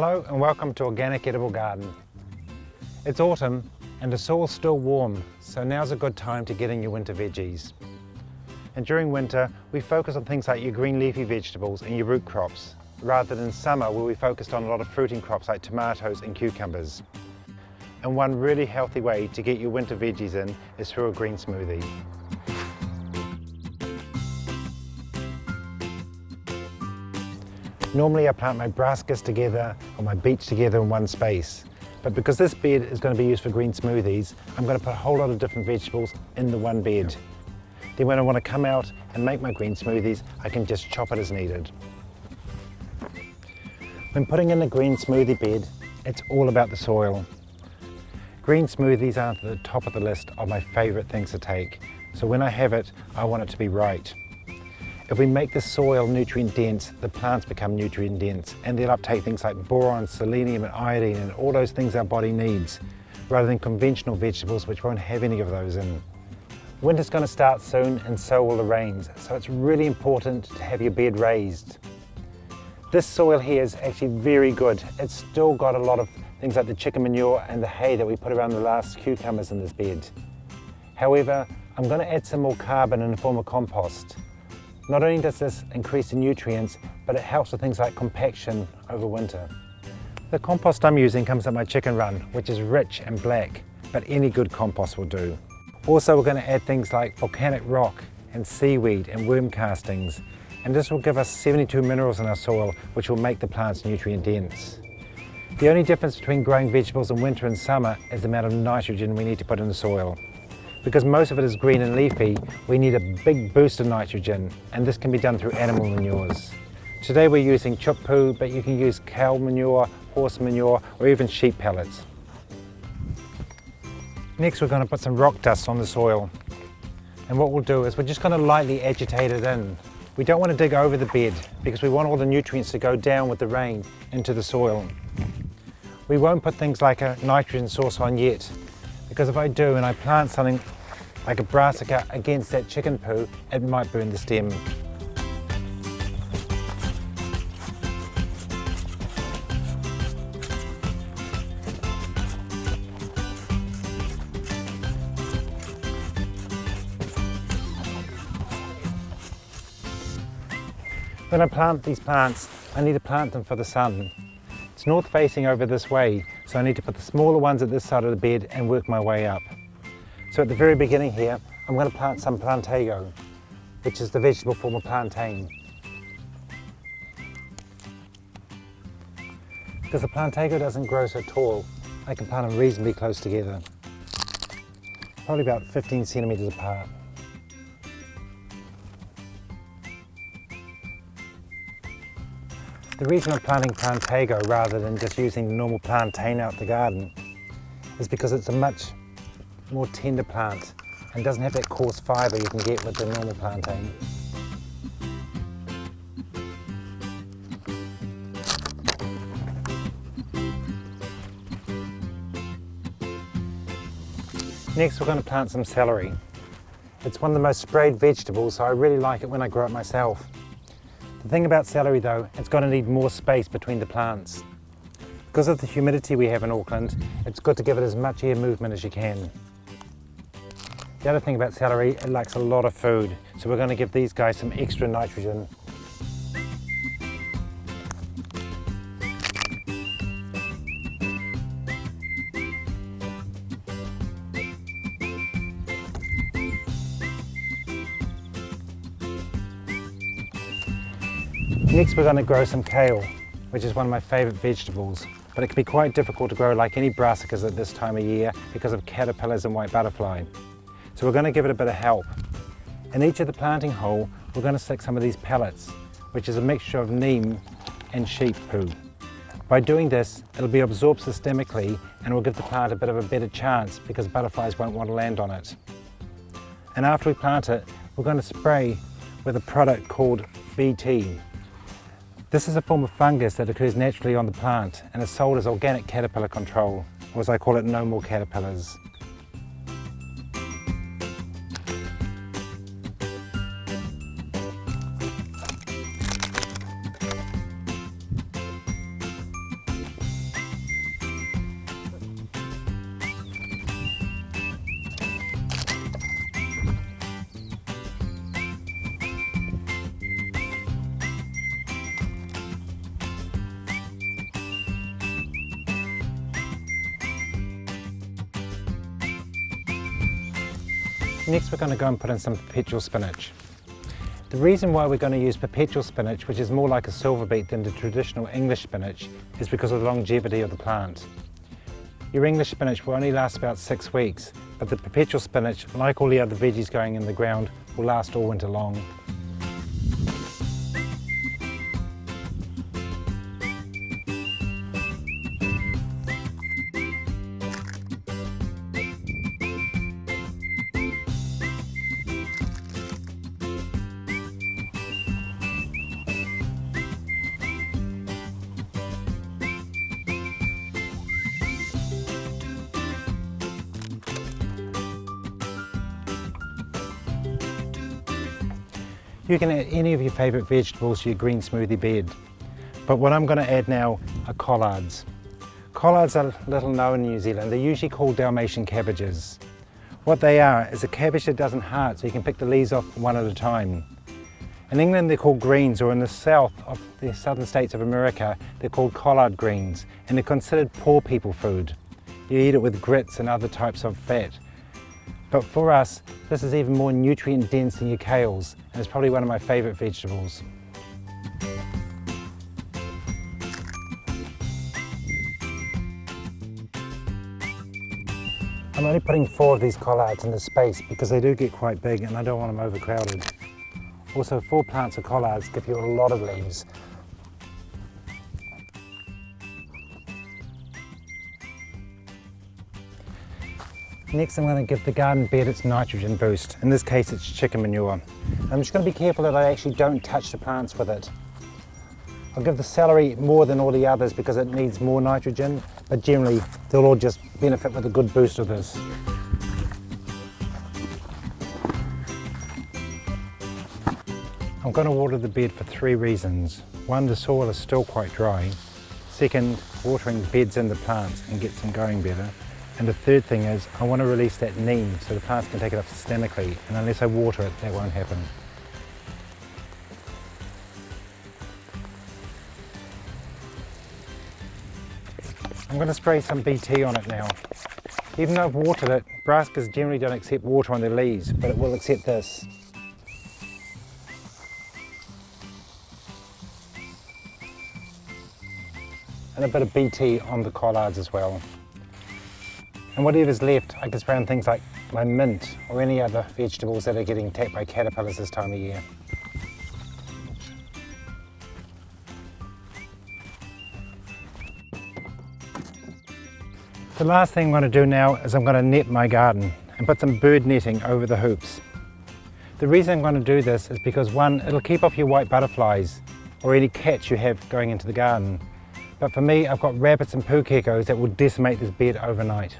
Hello and welcome to Organic Edible Garden. It's autumn and the soil's still warm, so now's a good time to get in your winter veggies. And during winter, we focus on things like your green leafy vegetables and your root crops, rather than summer where we focused on a lot of fruiting crops like tomatoes and cucumbers. And one really healthy way to get your winter veggies in is through a green smoothie. Normally I plant my brassicas together or my beets together in one space, but because this bed is going to be used for green smoothies, I'm going to put a whole lot of different vegetables in the one bed. Then when I want to come out and make my green smoothies, I can just chop it as needed. When putting in a green smoothie bed, it's all about the soil. Green smoothies are at the top of the list of my favourite things to take, so when I have it, I want it to be right. If we make the soil nutrient dense, the plants become nutrient dense and they'll uptake things like boron, selenium and iodine and all those things our body needs, rather than conventional vegetables which won't have any of those in. Winter's going to start soon and so will the rains, so it's really important to have your bed raised. This soil here is actually very good. It's still got a lot of things like the chicken manure and the hay that we put around the last cucumbers in this bed. However, I'm going to add some more carbon in the form of compost. Not only does this increase the nutrients, but it helps with things like compaction over winter. The compost I'm using comes at my chicken run, which is rich and black, but any good compost will do. Also, we're going to add things like volcanic rock and seaweed and worm castings, and this will give us 72 minerals in our soil, which will make the plants nutrient dense. The only difference between growing vegetables in winter and summer is the amount of nitrogen we need to put in the soil. Because most of it is green and leafy, we need a big boost of nitrogen, and this can be done through animal manures. Today we're using chook poo, but you can use cow manure, horse manure, or even sheep pellets. Next we're going to put some rock dust on the soil. And what we'll do is we're just going to lightly agitate it in. We don't want to dig over the bed, because we want all the nutrients to go down with the rain into the soil. We won't put things like a nitrogen source on yet, because if I do and I plant something like a brassica against that chicken poo, it might burn the stem. When I plant these plants, I need to plant them for the sun. It's north facing over this way, so I need to put the smaller ones at this side of the bed and work my way up. So at the very beginning here, I'm going to plant some plantago, which is the vegetable form of plantain. Because the plantago doesn't grow so tall, I can plant them reasonably close together, probably about 15 centimetres apart. The reason I'm planting plantago rather than just using the normal plantain out the garden is because it's a much more tender plant and doesn't have that coarse fibre you can get with the normal plantain. Next we're going to plant some celery. It's one of the most sprayed vegetables, so I really like it when I grow it myself. The thing about celery though, it's going to need more space between the plants. Because of the humidity we have in Auckland, it's good to give it as much air movement as you can. The other thing about celery, it likes a lot of food, so we're going to give these guys some extra nitrogen. Next we're going to grow some kale, which is one of my favourite vegetables, but it can be quite difficult to grow like any brassicas at this time of year because of caterpillars and white butterfly. So we're going to give it a bit of help. In each of the planting hole we're going to stick some of these pellets, which is a mixture of neem and sheep poo. By doing this, it'll be absorbed systemically and will give the plant a bit of a better chance because butterflies won't want to land on it. And after we plant it, we're going to spray with a product called BT. This is a form of fungus that occurs naturally on the plant and is sold as organic caterpillar control, or as I call it, no more caterpillars. Next we're going to go and put in some perpetual spinach. The reason why we're going to use perpetual spinach, which is more like a silver beet than the traditional English spinach, is because of the longevity of the plant. Your English spinach will only last about 6 weeks, but the perpetual spinach, like all the other veggies going in the ground, will last all winter long. You can add any of your favourite vegetables to your green smoothie bed. But what I'm going to add now are collards. Collards are little known in New Zealand. They're usually called Dalmatian cabbages. What they are is a cabbage that doesn't heart, so you can pick the leaves off one at a time. In England they're called greens, or in the south of the southern states of America they're called collard greens, and they're considered poor people food. You eat it with grits and other types of fat. But for us, this is even more nutrient dense than your kales, and it's probably one of my favourite vegetables. I'm only putting 4 of these collards in the space because they do get quite big and I don't want them overcrowded. Also, 4 plants of collards give you a lot of leaves. Next I'm going to give the garden bed its nitrogen boost. In this case it's chicken manure. I'm just going to be careful that I actually don't touch the plants with it. I'll give the celery more than all the others because it needs more nitrogen, but generally they'll all just benefit with a good boost of this. I'm going to water the bed for 3 reasons. 1, the soil is still quite dry. 2nd, watering beds in the plants and gets them going better. And the 3rd thing is, I want to release that neem so the plants can take it up systemically, and unless I water it, that won't happen. I'm going to spray some BT on it now. Even though I've watered it, brassicas generally don't accept water on their leaves, but it will accept this. And a bit of BT on the collards as well. And whatever's left, I can spray on things like my mint or any other vegetables that are getting attacked by caterpillars this time of year. The last thing I'm going to do now is I'm going to net my garden and put some bird netting over the hoops. The reason I'm going to do this is because 1, it'll keep off your white butterflies or any cats you have going into the garden. But for me, I've got rabbits and pukekos that will decimate this bed overnight.